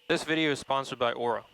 This video is sponsored by Aura.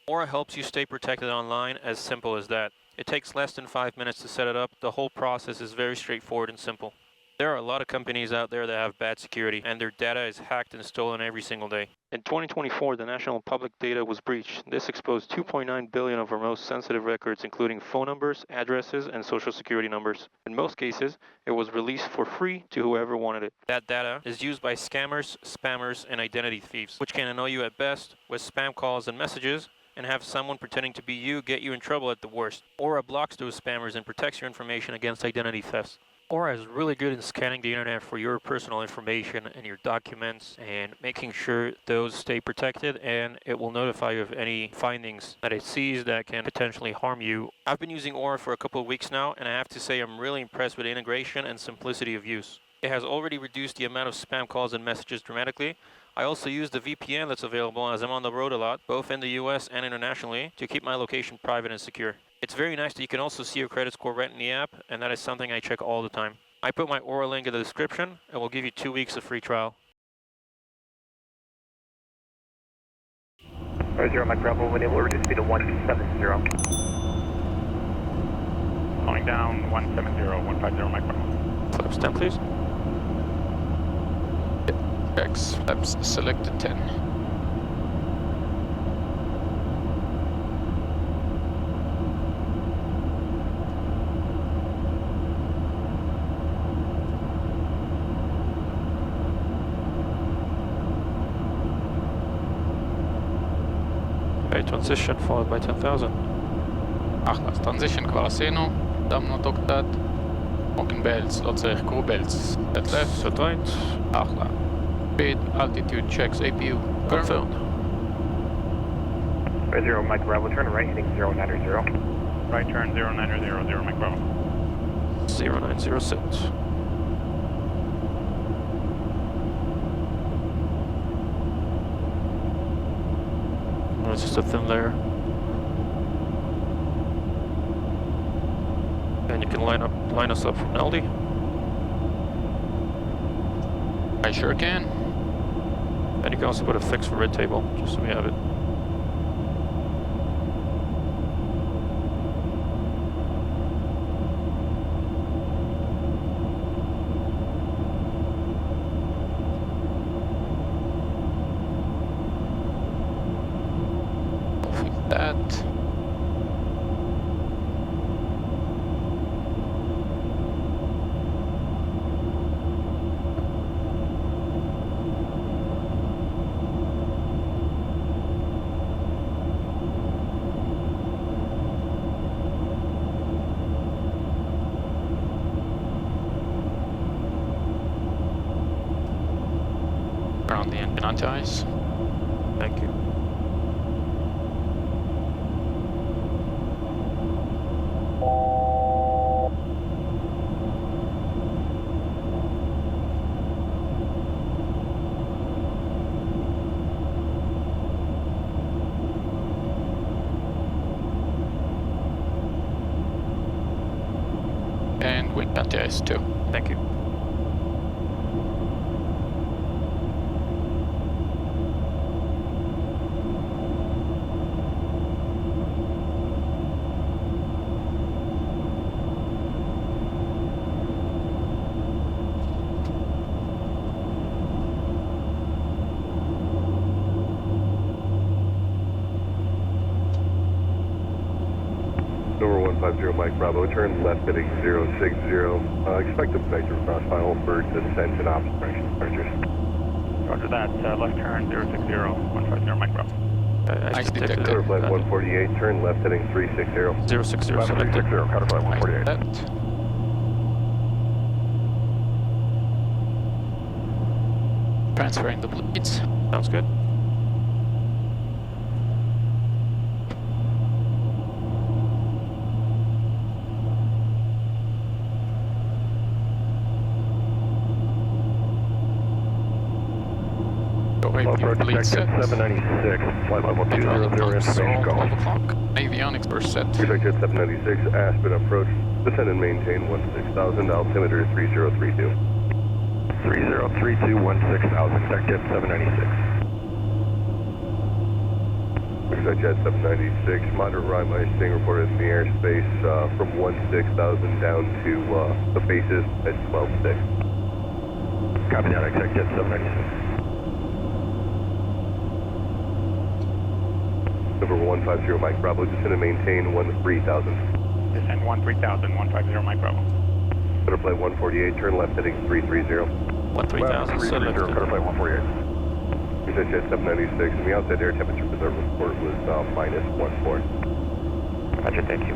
Aura helps you stay protected online, as simple as that. It takes less than 5 minutes to set it up. The whole process is very straightforward and simple. There are a lot of companies out there that have bad security, and their data is hacked and stolen every single day. In 2024, the national public data was breached. This exposed 2.9 billion of our most sensitive records, including phone numbers, addresses, and social security numbers. In most cases, it was released for free to whoever wanted it. That data is used by scammers, spammers, and identity thieves, which can annoy you at best with spam calls and messages, and have someone pretending to be you get you in trouble at the worst. Aura blocks those spammers and protects your information against identity thefts. Aura is really good in scanning the internet for your personal information and your documents and making sure those stay protected, and it will notify you of any findings that it sees that can potentially harm you. I've been using Aura for a couple of weeks now, and I have to say I'm really impressed with the integration and simplicity of use. It has already reduced the amount of spam calls and messages dramatically. I also use the VPN that's available as I'm on the road a lot, both in the US and internationally, to keep my location private and secure. It's very nice that you can also see your credit score right in the app, and that is something I check all the time. I put my Aura link in the description, and we'll give you 2 weeks of free trial. 0 Mike Bravo, when able to reduce speed to 170. Calling down 170, 150 Mike Bravo. Flaps 10, please. X, flaps selected 10. Okay, transition followed by 10,000. אחלה, אז טרנזישן כבר עשינו, דמנו אותו קצת. walking belts, לא צריך crew belts. Set left, Set right. אחלה. Speed, altitude checks, APU. Confirmed. 0 Mike Bravo, turn right heading 090. Right turn 0900 Mike Bravo. 090 set. It's just a thin layer. And you can line us up from LD. I sure can. And you can also put a fix for red table, just so we have it. That. Around the engine anti-ice. Thank you. And wing anti-ice too. Thank you. Number 150 Mike Bravo, turn left heading 060. Expect a vector cross final for descent and operation departures. Roger that, left turn 060, 150 Mike Bravo. Ice detected. Counter flight 148, turn left heading 360. 060 selected. 360, counter flight 148. That. Transferring the bleeds. Sounds good. Wait, Approach bleed detected set. 796, flight level 200, So, information 12 call. o'clock. Avionics burst set. Detected 796, Aspen approach, descend and maintain 16,000, altimeter 3032. 3032, 16,000, detected 796. Jet 796, moderate rime icing reported in the airspace from 16,000 down to the faces at 12.6. Copy that, Exec Jet 796. Number 150 Mike Bravo, descend and maintain 13,000. Descend 13,000, 150 Mike Bravo. Butterfly 148, turn left heading 330. 13,000, so left. Butterfly 148. Jet 796, and the outside air temperature for the report was minus 14. Roger, thank you.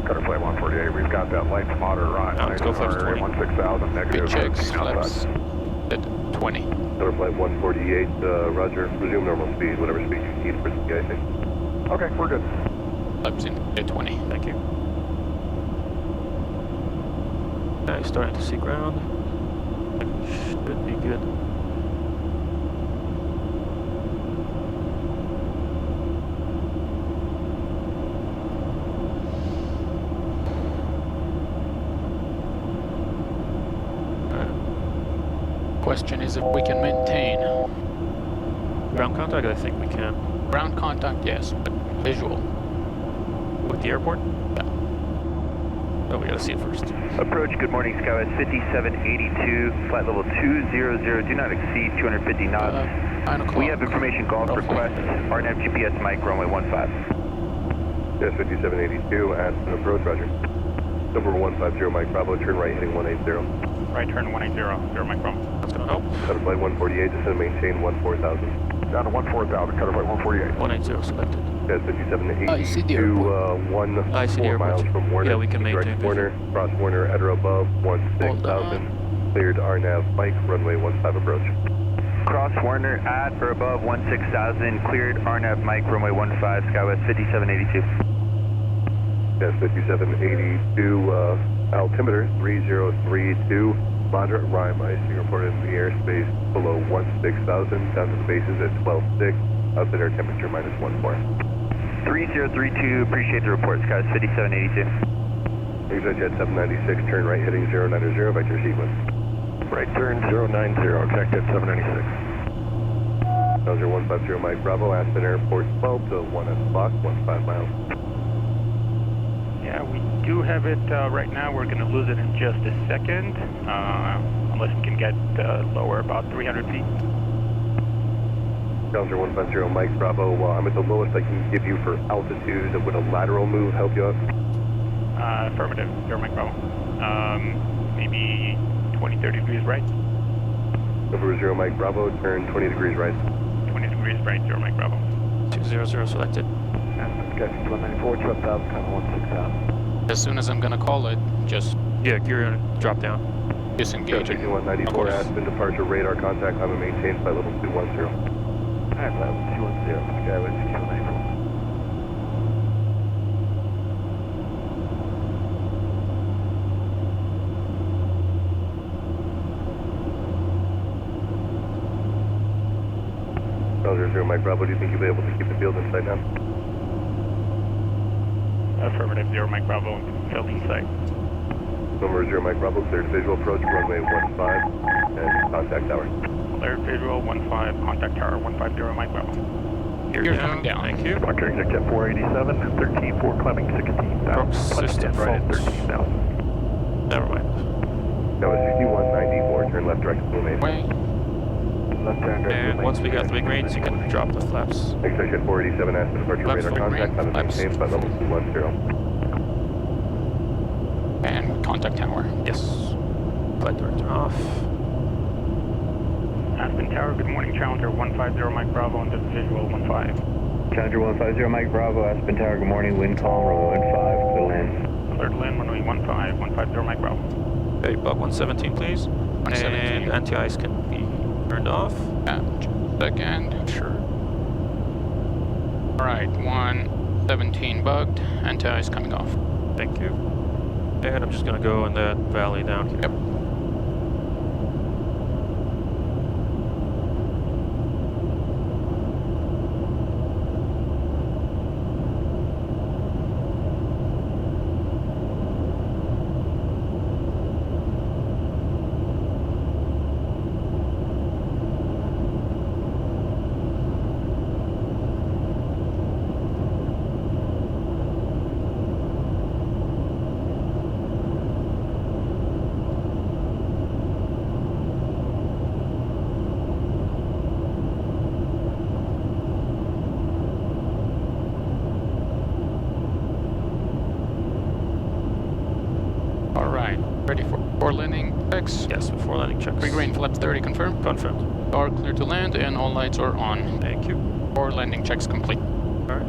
Butterfly 148, we've got that light to moderate right. Now let's go flaps 20. 16,000, negative. Speed checks, flaps at 20. Butterfly 148, roger, resume normal speed, whatever speed you need for the de-icing. Okay, we're good. Flaps in at 20. Thank you. Okay, starting to see ground. Should be good. Question is if we can maintain Ground contact, I think we can. ground contact, yes, but visual. With the airport? Yeah. Oh, we gotta see it first. Approach, good morning, Skywest 5782, flight level 200, do not exceed 250 knots. 9 o'clock. We have information golf Roughly. request, RNAV GPS Mike, runway 15. Yes, 5782, Aspen approach, roger. Number 150 Mike Bravo, turn right heading 180. Right turn 180, 0 Mike Bravo. That's gonna help. Butterfly 148, descend and maintain 14,000. Down to 14,000, Butterfly 148. 180 selected. Yes, 5782, I see the airport. I see the 4 miles airport. from Warner. Yeah, we can maintain Direct Warner, cross Warner at or above 16,000. Cleared RNAV Mike, runway 15 approach. Cross Warner at or above 16,000, cleared RNAV Mike, runway 15, Skywest 5782. Yes, 5782, altimeter 3032, moderate rime icing reported in the airspace below 16,000, down to the bases at 12.6, outside air temperature minus 14. 3032, appreciate the report, Skywest 5782. Exit Jet 796, turn right heading 090, vector sequence. Right turn 090, Exec Jet 796. Bowser 150 Mike Bravo, Aspen Airport 12 to 1 o'clock, 15 miles. Yeah, we do have it right now. We're going to lose it in just a second, unless we can get lower, about 300 feet. Bowser 150 Mike Bravo, I'm at the lowest I can give you for altitude. Would a lateral move help you out? Affirmative, 0 Mike Bravo. Maybe 20, 30 degrees right. Number 0 Mike Bravo, turn 20 degrees right. 20 degrees right, 0 Mike Bravo. 200 selected. Skywest 194, 12,000, kind of 16,000. As soon as I'm gonna call it, just Yeah, gear gonna drop down. disengage it. 194 Of course. Aspen departure radar contact, I'm maintained by level 210. Alright, level 210, Skywest 6194. Bowser 0 Mike Bravo, do you think you'll be able to keep the field in sight now? Affirmative, 0 Mike Bravo, field in sight. Number 0 Mike Bravo, cleared visual approach, runway 15, and contact tower. Cleared visual, 15, contact tower, 150 Mike Bravo. You're coming down. Thank you. Roger, Exec Jet 487, 13-4 climbing 16,000. Approach system Right at faults. 13,000. Never mind. That was 6194, turn left direct to Blue Way. Left turn, And once we got 3 greens, you can drop the flaps. Exit Jet 487, Aspen departure Flaps radar for contact, green, I'm flaps maintained by level 210. And contact tower. Yes. Flight director off. Aspen Tower, good morning, Challenger 150 Mike Bravo, and this visual 15. Challenger 150 Mike Bravo, Aspen Tower, good morning, wind calm, runway 15, clear land. Cleared land, runway 15, 150 Mike Bravo. Okay, bug 117, please. 117. And anti-ice can be turned off. Just a second. Sure. Alright, 117 bugged, anti-ice coming off. Thank you. And I'm just gonna go in that valley down here. Yep. Alright, ready for landing checks? Yes, before landing checks. Green flaps 30 confirmed. Confirmed. Are clear to land and all lights are on. Thank you. For landing checks complete. Alright.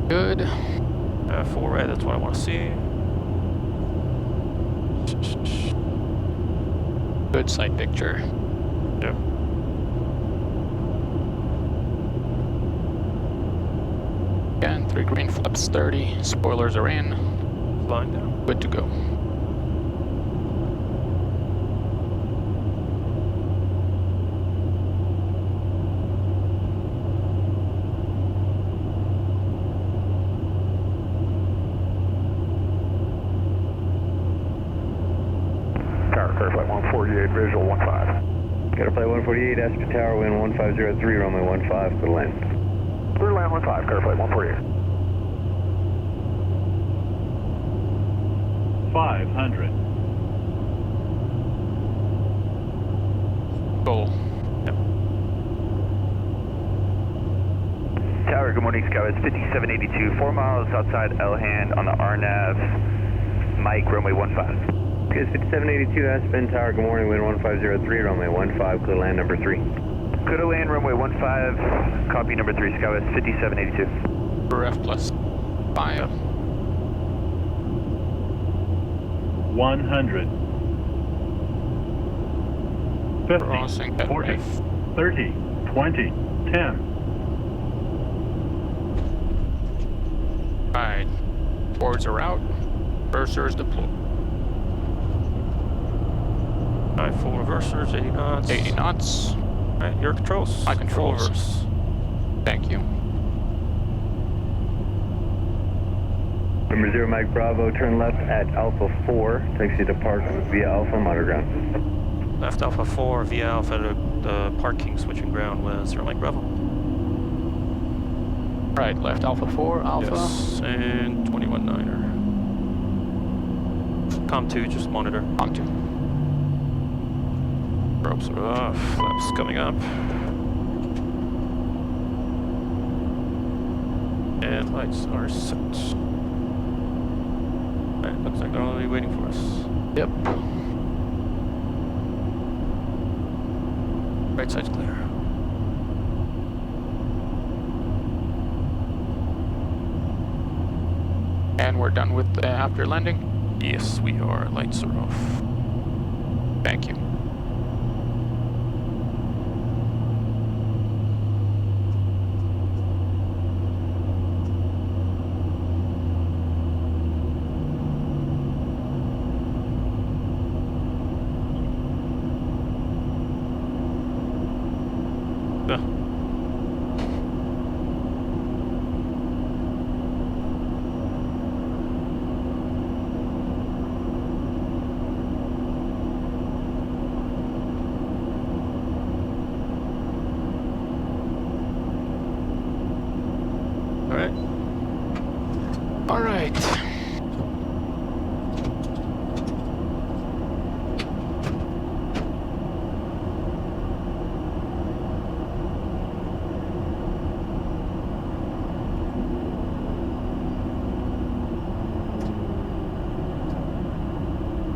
Good. Full red, that's what I want to see. Good sight picture. Yeah. Again, 3 green flaps 30. Spoilers are in. Flying down. Good to go. Tower, clear flight 148, visual 15. Got a flight 148, Aspen Tower, wind 1503, runway 15, clear land. Clear land 15, clear flight 148. 500. Goal. Tower, good morning, Skywest 5782, 4 miles outside Elhand on the RNAV, Mike, runway 15. Good, 5782, Aspen Tower, good morning, wind 1503, runway 15, clear land number 3. Clear to land, runway 15, copy number 3, Skywest 5782. For F plus 5. 100. 50. Crossing at 40. F. 30. 20. 10. Right. Boards are out. Reversers deployed. Alright, full reversers, 80 knots. 80 knots. Alright, your controls. My controls. Full reverse. Thank you. Number 0, Mike Bravo, turn left at Alpha 4, taxi to park via Alpha, monitor ground. Left Alpha 4 via Alpha to the parking switching ground with 0 Mike Bravo. Right, left Alpha 4, Alpha. Yes, and 21-9er. Com2, just monitor. On to. Ropes are off, flaps coming up. And lights are set. Alright, looks like they're already waiting for us. Yep. Right side's clear. And we're done with after landing. Yes, we are. Lights are off. Thank you.